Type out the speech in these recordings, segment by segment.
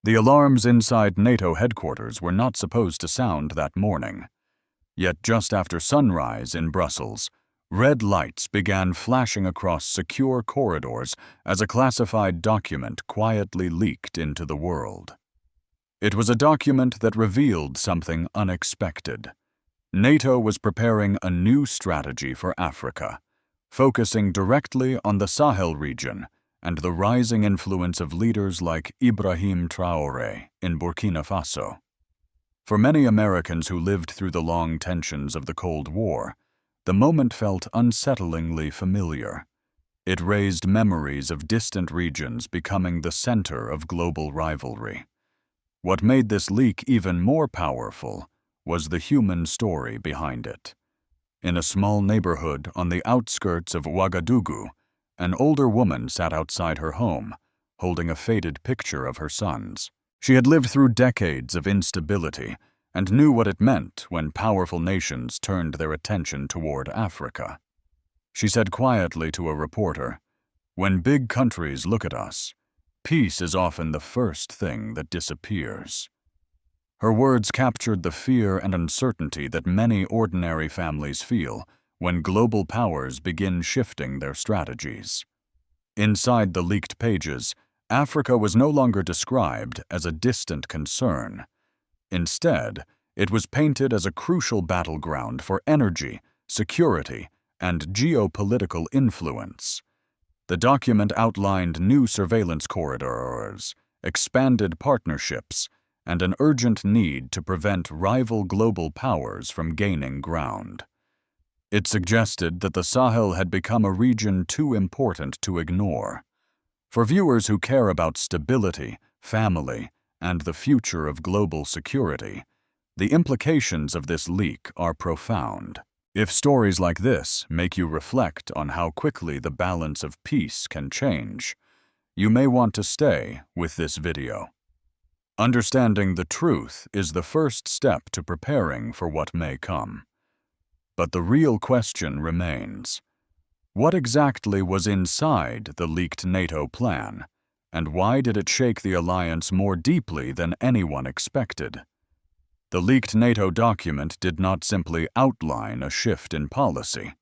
The alarms inside NATO headquarters were not supposed to sound that morning. Yet just after sunrise in Brussels, red lights began flashing across secure corridors as a classified document quietly leaked into the world. It was a document that revealed something unexpected. NATO was preparing a new strategy for Africa, focusing directly on the Sahel region and the rising influence of leaders like Ibrahim Traoré in Burkina Faso. For many Americans who lived through the long tensions of the Cold War, the moment felt unsettlingly familiar. It raised memories of distant regions becoming the center of global rivalry. What made this leak even more powerful was the human story behind it. In a small neighborhood on the outskirts of Ouagadougou, an older woman sat outside her home, holding a faded picture of her sons. She had lived through decades of instability and knew what it meant when powerful nations turned their attention toward Africa. She said quietly to a reporter, "When big countries look at us, peace is often the first thing that disappears." Her words captured the fear and uncertainty that many ordinary families feel when global powers begin shifting their strategies. Inside the leaked pages, Africa was no longer described as a distant concern. Instead, it was painted as a crucial battleground for energy, security, and geopolitical influence. The document outlined new surveillance corridors, expanded partnerships, and an urgent need to prevent rival global powers from gaining ground. It suggested that the Sahel had become a region too important to ignore. For viewers who care about stability, family, and the future of global security, the implications of this leak are profound. If stories like this make you reflect on how quickly the balance of peace can change, you may want to stay with this video. Understanding the truth is the first step to preparing for what may come. But the real question remains: what exactly was inside the leaked NATO plan, and why did it shake the alliance more deeply than anyone expected? The leaked NATO document did not simply outline a shift in policy.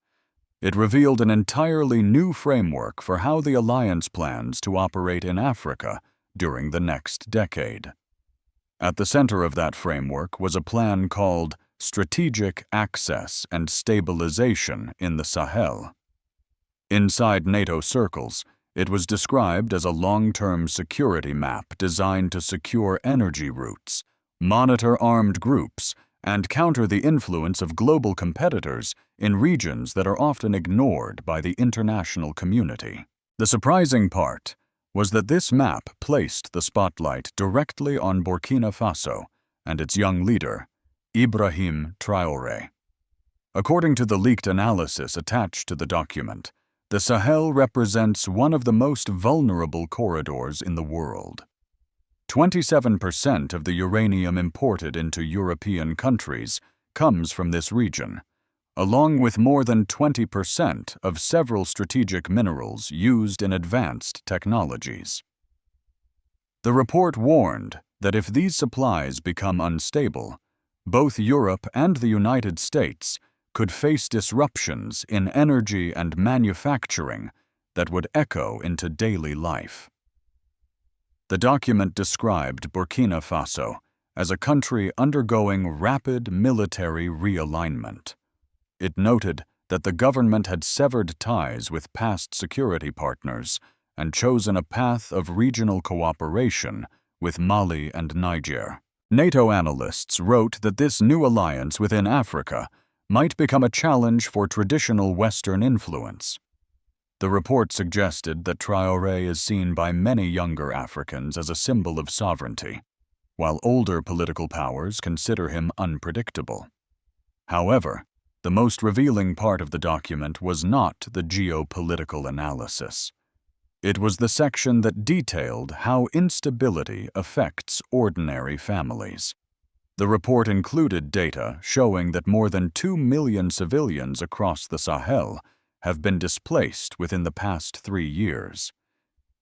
It revealed an entirely new framework for how the alliance plans to operate in Africa during the next decade. At the center of that framework was a plan called Strategic Access and Stabilization in the Sahel. Inside NATO circles, it was described as a long-term security map designed to secure energy routes, monitor armed groups, and counter the influence of global competitors in regions that are often ignored by the international community. The surprising part was that this map placed the spotlight directly on Burkina Faso and its young leader, Ibrahim Traoré. According to the leaked analysis attached to the document, the Sahel represents one of the most vulnerable corridors in the world. 27% of the uranium imported into European countries comes from this region, along with more than 20% of several strategic minerals used in advanced technologies. The report warned that if these supplies become unstable, both Europe and the United States could face disruptions in energy and manufacturing that would echo into daily life. The document described Burkina Faso as a country undergoing rapid military realignment. It noted that the government had severed ties with past security partners and chosen a path of regional cooperation with Mali and Niger. NATO analysts wrote that this new alliance within Africa might become a challenge for traditional Western influence. The report suggested that Traoré is seen by many younger Africans as a symbol of sovereignty, while older political powers consider him unpredictable. However, the most revealing part of the document was not the geopolitical analysis. It was the section that detailed how instability affects ordinary families. The report included data showing that more than 2 million civilians across the Sahel have been displaced within the past 3 years.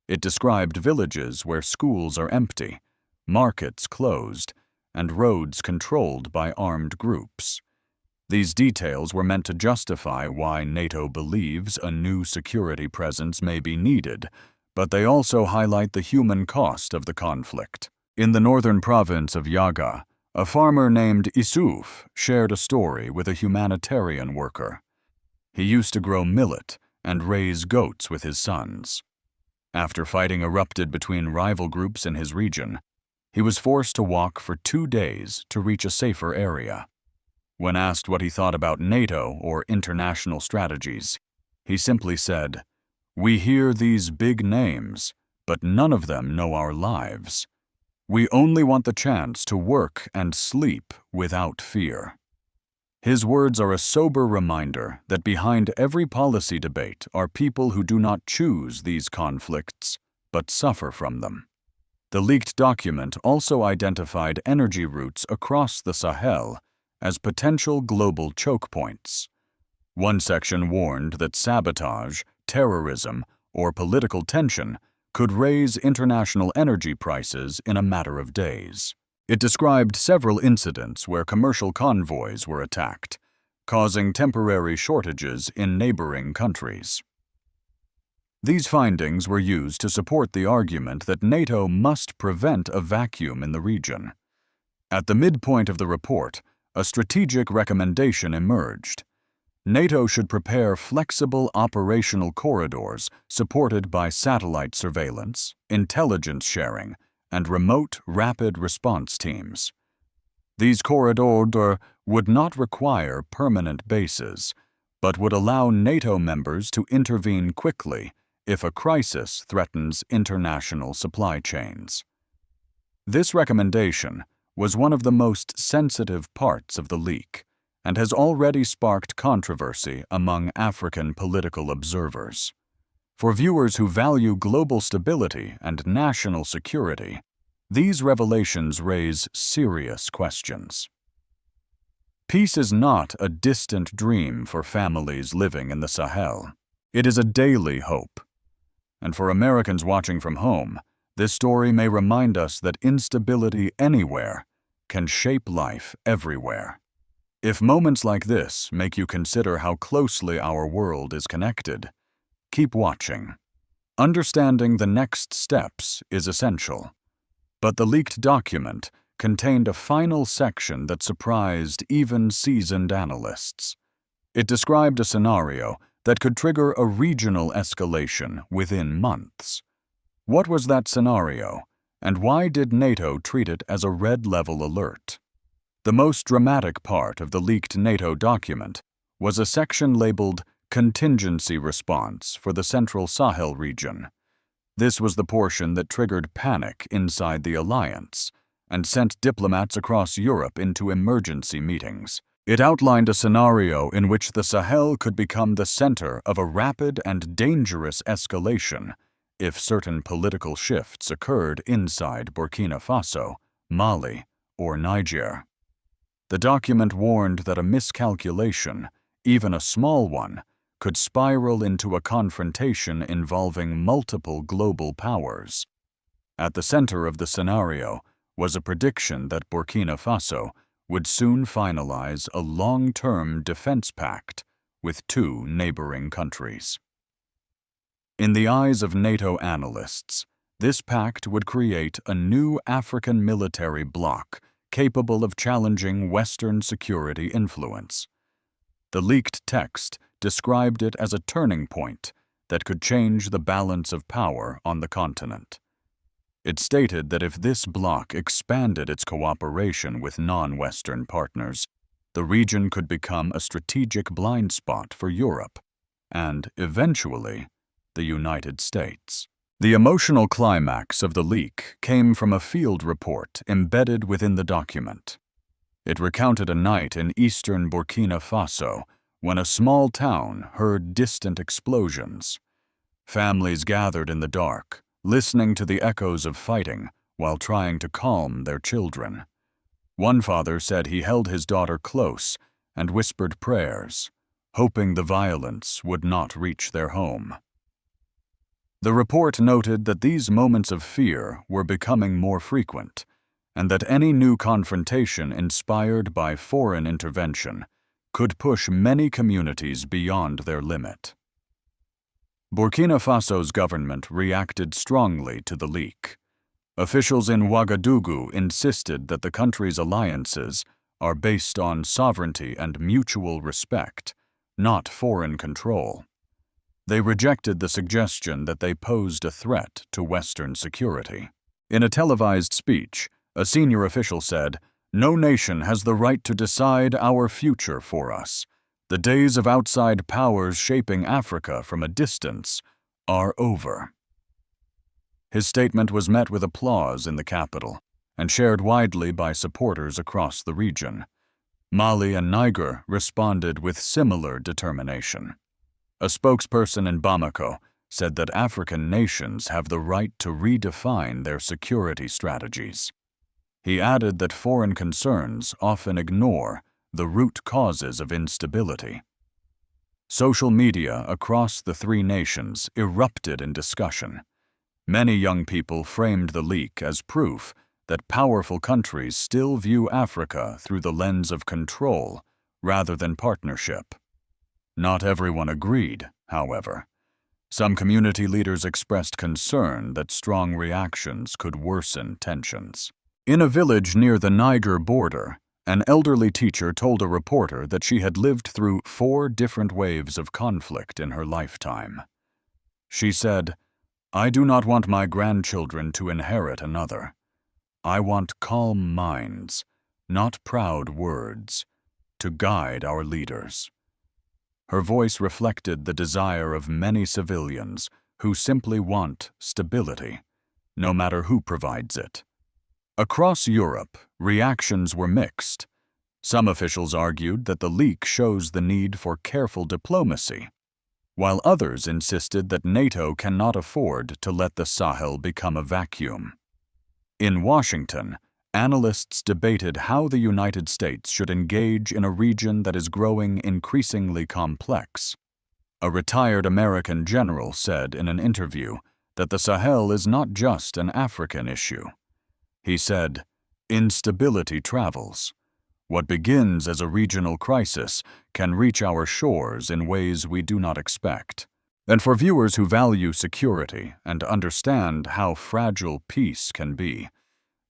It described villages where schools are empty, markets closed, and roads controlled by armed groups. These details were meant to justify why NATO believes a new security presence may be needed, but they also highlight the human cost of the conflict. In the northern province of Yaga, a farmer named Isuf shared a story with a humanitarian worker. He used to grow millet and raise goats with his sons. After fighting erupted between rival groups in his region, he was forced to walk for 2 days to reach a safer area. When asked what he thought about NATO or international strategies, he simply said, "We hear these big names, but none of them know our lives. We only want the chance to work and sleep without fear." His words are a sober reminder that behind every policy debate are people who do not choose these conflicts, but suffer from them. The leaked document also identified energy routes across the Sahel as potential global choke points. One section warned that sabotage, terrorism, or political tension could raise international energy prices in a matter of days. It described several incidents where commercial convoys were attacked, causing temporary shortages in neighboring countries. These findings were used to support the argument that NATO must prevent a vacuum in the region. At the midpoint of the report, a strategic recommendation emerged. NATO should prepare flexible operational corridors supported by satellite surveillance, intelligence sharing, and remote rapid response teams. These corridors would not require permanent bases, but would allow NATO members to intervene quickly if a crisis threatens international supply chains. This recommendation was one of the most sensitive parts of the leak and has already sparked controversy among African political observers. For viewers who value global stability and national security, these revelations raise serious questions. Peace is not a distant dream for families living in the Sahel. It is a daily hope. And for Americans watching from home, this story may remind us that instability anywhere can shape life everywhere. If moments like this make you consider how closely our world is connected, keep watching. Understanding the next steps is essential. But the leaked document contained a final section that surprised even seasoned analysts. It described a scenario that could trigger a regional escalation within months. What was that scenario, and why did NATO treat it as a red-level alert? The most dramatic part of the leaked NATO document was a section labeled Contingency Response for the Central Sahel region. This was the portion that triggered panic inside the alliance and sent diplomats across Europe into emergency meetings. It outlined a scenario in which the Sahel could become the center of a rapid and dangerous escalation if certain political shifts occurred inside Burkina Faso, Mali, or Niger. The document warned that a miscalculation, even a small one, could spiral into a confrontation involving multiple global powers. At the center of the scenario was a prediction that Burkina Faso would soon finalize a long-term defense pact with 2 neighboring countries. In the eyes of NATO analysts, this pact would create a new African military bloc capable of challenging Western security influence. The leaked text described it as a turning point that could change the balance of power on the continent. It stated that if this bloc expanded its cooperation with non-Western partners, the region could become a strategic blind spot for Europe and, eventually, the United States. The emotional climax of the leak came from a field report embedded within the document. It recounted a night in eastern Burkina Faso when a small town heard distant explosions. Families gathered in the dark, listening to the echoes of fighting while trying to calm their children. One father said he held his daughter close and whispered prayers, hoping the violence would not reach their home. The report noted that these moments of fear were becoming more frequent, and that any new confrontation inspired by foreign intervention could push many communities beyond their limit. Burkina Faso's government reacted strongly to the leak. Officials in Ouagadougou insisted that the country's alliances are based on sovereignty and mutual respect, not foreign control. They rejected the suggestion that they posed a threat to Western security. In a televised speech, a senior official said, "No nation has the right to decide our future for us. The days of outside powers shaping Africa from a distance are over." His statement was met with applause in the capital and shared widely by supporters across the region. Mali and Niger responded with similar determination. A spokesperson in Bamako said that African nations have the right to redefine their security strategies. He added that foreign concerns often ignore the root causes of instability. Social media across the three nations erupted in discussion. Many young people framed the leak as proof that powerful countries still view Africa through the lens of control rather than partnership. Not everyone agreed, however. Some community leaders expressed concern that strong reactions could worsen tensions. In a village near the Niger border, an elderly teacher told a reporter that she had lived through 4 different waves of conflict in her lifetime. She said, "I do not want my grandchildren to inherit another. I want calm minds, not proud words, to guide our leaders." Her voice reflected the desire of many civilians who simply want stability, no matter who provides it. Across Europe, reactions were mixed. Some officials argued that the leak shows the need for careful diplomacy, while others insisted that NATO cannot afford to let the Sahel become a vacuum. In Washington, analysts debated how the United States should engage in a region that is growing increasingly complex. A retired American general said in an interview that the Sahel is not just an African issue. He said, "Instability travels. What begins as a regional crisis can reach our shores in ways we do not expect." And for viewers who value security and understand how fragile peace can be,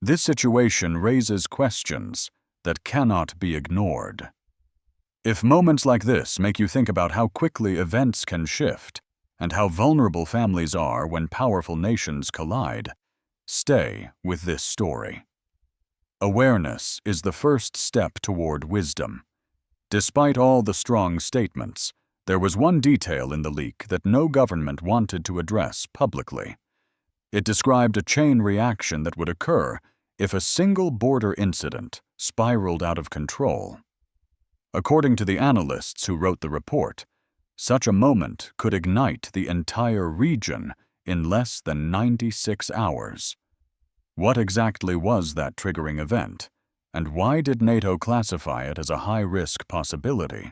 this situation raises questions that cannot be ignored. If moments like this make you think about how quickly events can shift and how vulnerable families are when powerful nations collide, stay with this story. Awareness is the first step toward wisdom. Despite all the strong statements, there was one detail in the leak that no government wanted to address publicly. It described a chain reaction that would occur if a single border incident spiraled out of control. According to the analysts who wrote the report, such a moment could ignite the entire region in less than 96 hours. What exactly was that triggering event, and why did NATO classify it as a high-risk possibility?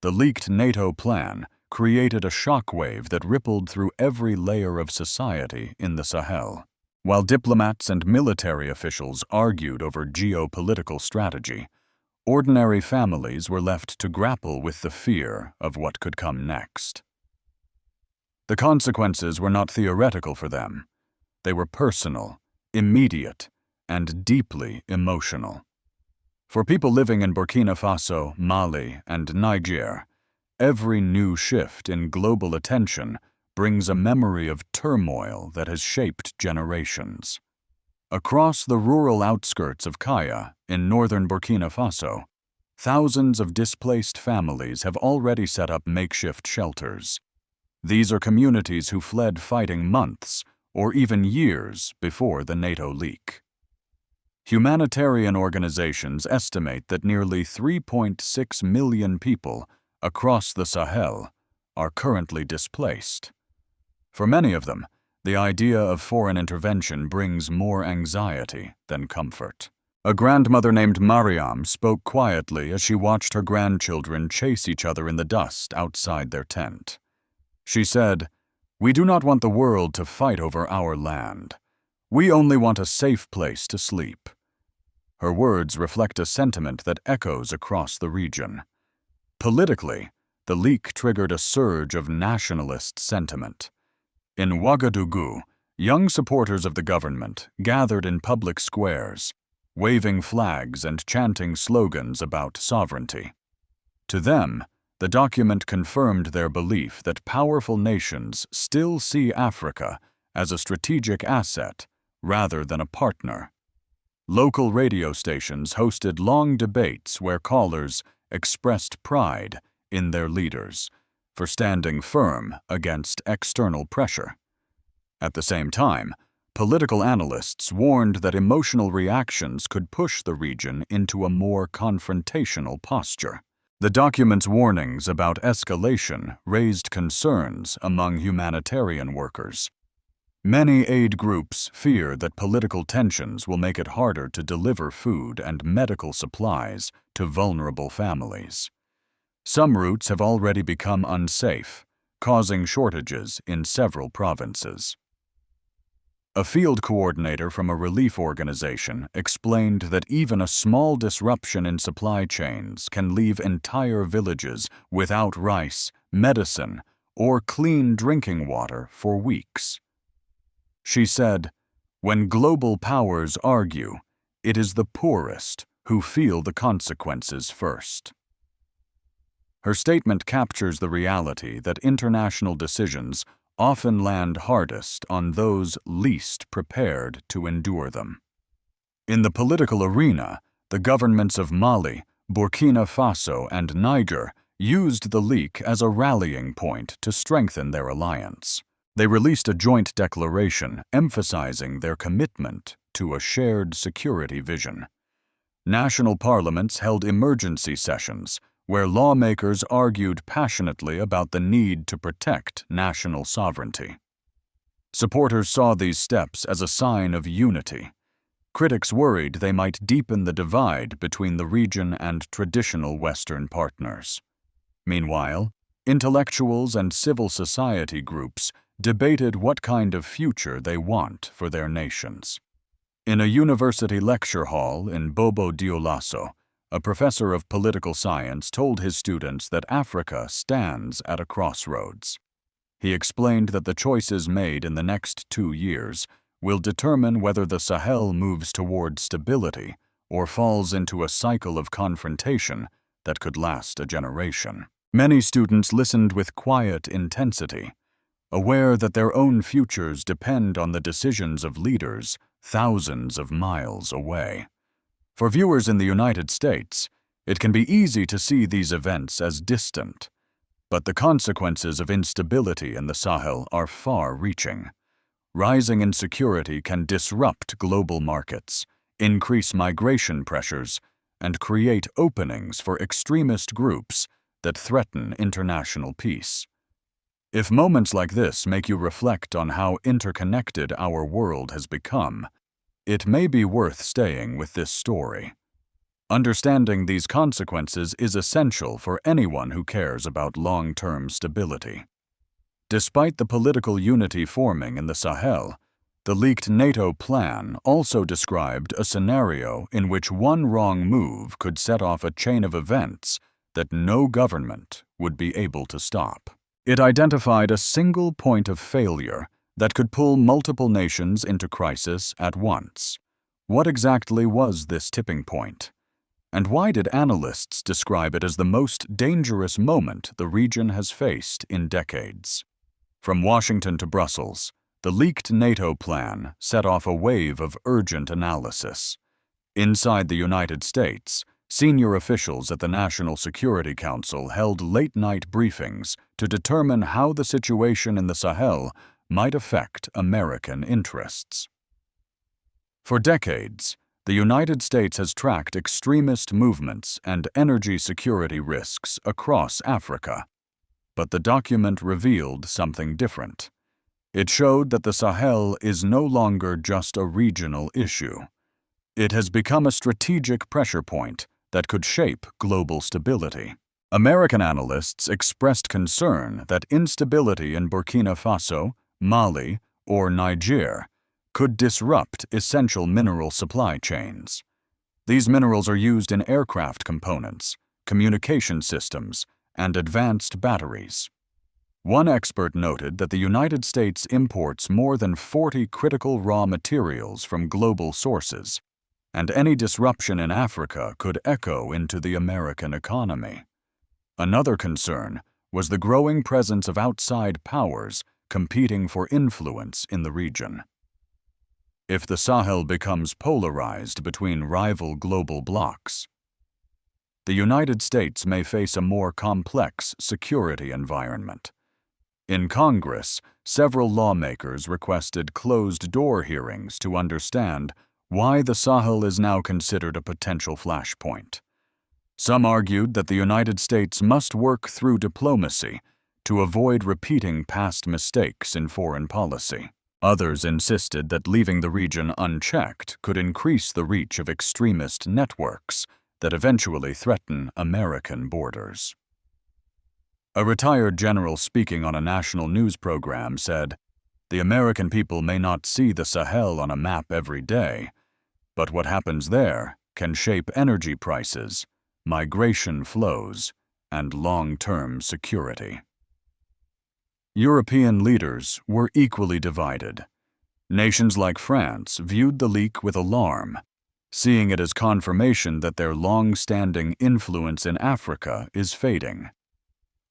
The leaked NATO plan created a shockwave that rippled through every layer of society in the Sahel. While diplomats and military officials argued over geopolitical strategy, ordinary families were left to grapple with the fear of what could come next. The consequences were not theoretical for them. They were personal, immediate, and deeply emotional. For people living in Burkina Faso, Mali, and Niger, every new shift in global attention brings a memory of turmoil that has shaped generations. Across the rural outskirts of Kaya, in northern Burkina Faso, thousands of displaced families have already set up makeshift shelters. These are communities who fled fighting months or even years before the NATO leak. Humanitarian organizations estimate that nearly 3.6 million people across the Sahel are currently displaced. For many of them, the idea of foreign intervention brings more anxiety than comfort. A grandmother named Mariam spoke quietly as she watched her grandchildren chase each other in the dust outside their tent. She said, "We do not want the world to fight over our land. We only want a safe place to sleep. Her words reflect a sentiment that echoes across the region. Politically, the leak triggered a surge of nationalist sentiment. In Ouagadougou, young supporters of the government gathered in public squares, waving flags and chanting slogans about sovereignty. To them, the document confirmed their belief that powerful nations still see Africa as a strategic asset rather than a partner. Local radio stations hosted long debates where callers expressed pride in their leaders for standing firm against external pressure. At the same time, political analysts warned that emotional reactions could push the region into a more confrontational posture. The document's warnings about escalation raised concerns among humanitarian workers. Many aid groups fear that political tensions will make it harder to deliver food and medical supplies to vulnerable families. Some routes have already become unsafe, causing shortages in several provinces. A field coordinator from a relief organization explained that even a small disruption in supply chains can leave entire villages without rice, medicine, or clean drinking water for weeks. She said, "When global powers argue, it is the poorest who feel the consequences first." Her statement captures the reality that international decisions often land hardest on those least prepared to endure them. In the political arena, the governments of Mali, Burkina Faso, and Niger used the leak as a rallying point to strengthen their alliance. They released a joint declaration emphasizing their commitment to a shared security vision. National parliaments held emergency sessions where lawmakers argued passionately about the need to protect national sovereignty. Supporters saw these steps as a sign of unity. Critics worried they might deepen the divide between the region and traditional Western partners. Meanwhile, intellectuals and civil society groups debated what kind of future they want for their nations. In a university lecture hall in Bobo Dioulasso, a professor of political science told his students that Africa stands at a crossroads. He explained that the choices made in the next 2 years will determine whether the Sahel moves toward stability or falls into a cycle of confrontation that could last a generation. Many students listened with quiet intensity, aware that their own futures depend on the decisions of leaders thousands of miles away. For viewers in the United States, it can be easy to see these events as distant, but the consequences of instability in the Sahel are far-reaching. Rising insecurity can disrupt global markets, increase migration pressures, and create openings for extremist groups that threaten international peace. If moments like this make you reflect on how interconnected our world has become, it may be worth staying with this story. Understanding these consequences is essential for anyone who cares about long-term stability. Despite the political unity forming in the Sahel, the leaked NATO plan also described a scenario in which one wrong move could set off a chain of events that no government would be able to stop. It identified a single point of failure that could pull multiple nations into crisis at once. What exactly was this tipping point? And why did analysts describe it as the most dangerous moment the region has faced in decades? From Washington to Brussels, the leaked NATO plan set off a wave of urgent analysis. Inside the United States, senior officials at the National Security Council held late-night briefings to determine how the situation in the Sahel might affect American interests. For decades, the United States has tracked extremist movements and energy security risks across Africa. But the document revealed something different. It showed that the Sahel is no longer just a regional issue. It has become a strategic pressure point that could shape global stability. American analysts expressed concern that instability in Burkina Faso, Mali, or Niger could disrupt essential mineral supply chains. These minerals are used in aircraft components, communication systems, and advanced batteries. One expert noted that the United States imports more than 40 critical raw materials from global sources, and any disruption in Africa could echo into the American economy. Another concern was the growing presence of outside powers competing for influence in the region. If the Sahel becomes polarized between rival global blocs, the United States may face a more complex security environment. In Congress, several lawmakers requested closed-door hearings to understand why the Sahel is now considered a potential flashpoint. Some argued that the United States must work through diplomacy to avoid repeating past mistakes in foreign policy. Others insisted that leaving the region unchecked could increase the reach of extremist networks that eventually threaten American borders. A retired general speaking on a national news program said, "The American people may not see the Sahel on a map every day, but what happens there can shape energy prices, migration flows, and long-term security." European leaders were equally divided. Nations like France viewed the leak with alarm, seeing it as confirmation that their long-standing influence in Africa is fading.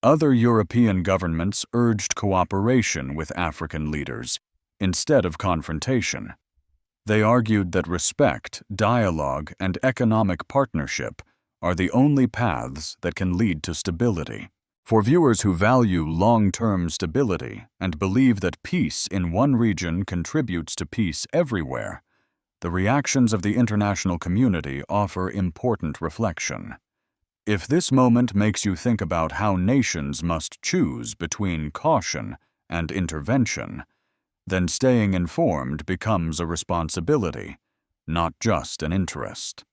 Other European governments urged cooperation with African leaders instead of confrontation. They argued that respect, dialogue, and economic partnership are the only paths that can lead to stability. For viewers who value long-term stability and believe that peace in one region contributes to peace everywhere, the reactions of the international community offer important reflection. If this moment makes you think about how nations must choose between caution and intervention, then staying informed becomes a responsibility, not just an interest.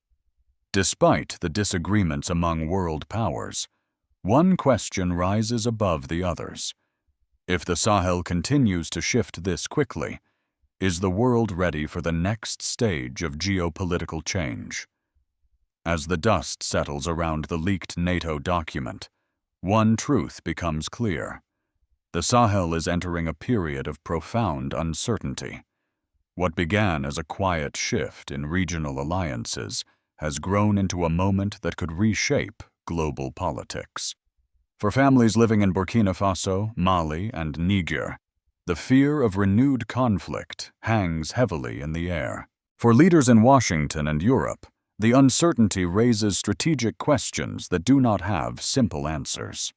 Despite the disagreements among world powers, one question rises above the others. If the Sahel continues to shift this quickly, is the world ready for the next stage of geopolitical change? As the dust settles around the leaked NATO document, one truth becomes clear. The Sahel is entering a period of profound uncertainty. What began as a quiet shift in regional alliances has grown into a moment that could reshape global politics. For families living in Burkina Faso, Mali, and Niger, the fear of renewed conflict hangs heavily in the air. For leaders in Washington and Europe, the uncertainty raises strategic questions that do not have simple answers.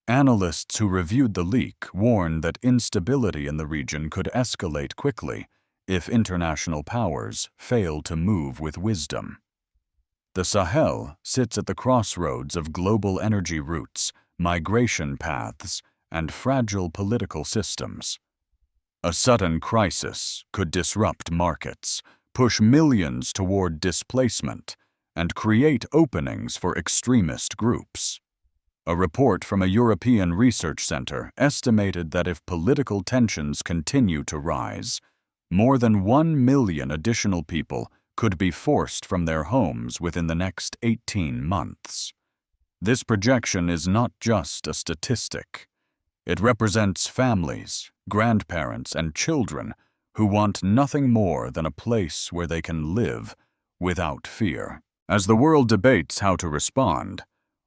Analysts who reviewed the leak warn that instability in the region could escalate quickly if international powers fail to move with wisdom. The Sahel sits at the crossroads of global energy routes, migration paths, and fragile political systems. A sudden crisis could disrupt markets, push millions toward displacement, and create openings for extremist groups. A report from a European research center estimated that if political tensions continue to rise, more than 1 million additional people could be forced from their homes within the next 18 months. This projection is not just a statistic. It represents families, grandparents, and children who want nothing more than a place where they can live without fear. As the world debates how to respond,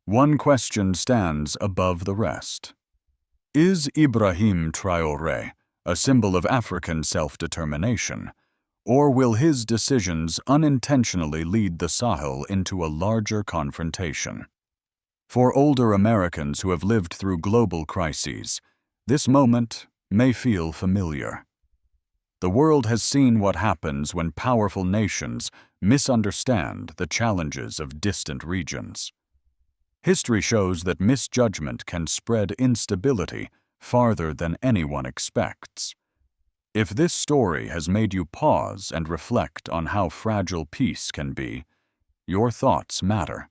one question stands above the rest. Is Ibrahim Traoré a symbol of African self-determination, or will his decisions unintentionally lead the Sahel into a larger confrontation? For older Americans who have lived through global crises, this moment may feel familiar. The world has seen what happens when powerful nations misunderstand the challenges of distant regions. History shows that misjudgment can spread instability farther than anyone expects. If this story has made you pause and reflect on how fragile peace can be, your thoughts matter.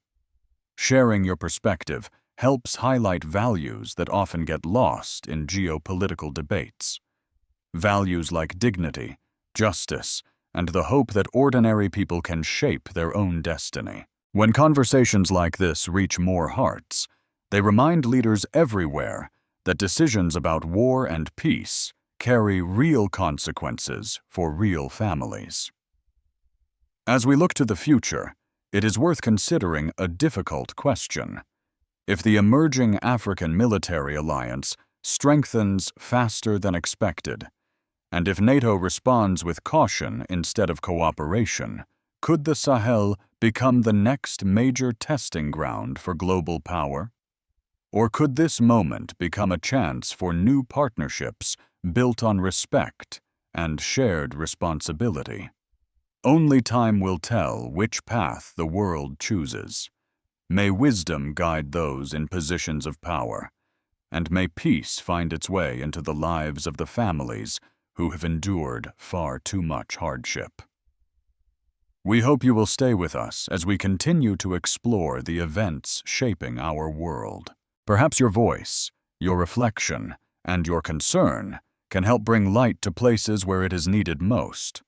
Sharing your perspective helps highlight values that often get lost in geopolitical debates. Values like dignity, justice, and the hope that ordinary people can shape their own destiny. When conversations like this reach more hearts, they remind leaders everywhere that decisions about war and peace carry real consequences for real families. As we look to the future, it is worth considering a difficult question. If the emerging African military alliance strengthens faster than expected, and if NATO responds with caution instead of cooperation, could the Sahel become the next major testing ground for global power? Or could this moment become a chance for new partnerships built on respect and shared responsibility? Only time will tell which path the world chooses. May wisdom guide those in positions of power, and may peace find its way into the lives of the families who have endured far too much hardship. We hope you will stay with us as we continue to explore the events shaping our world. Perhaps your voice, your reflection, and your concern can help bring light to places where it is needed most.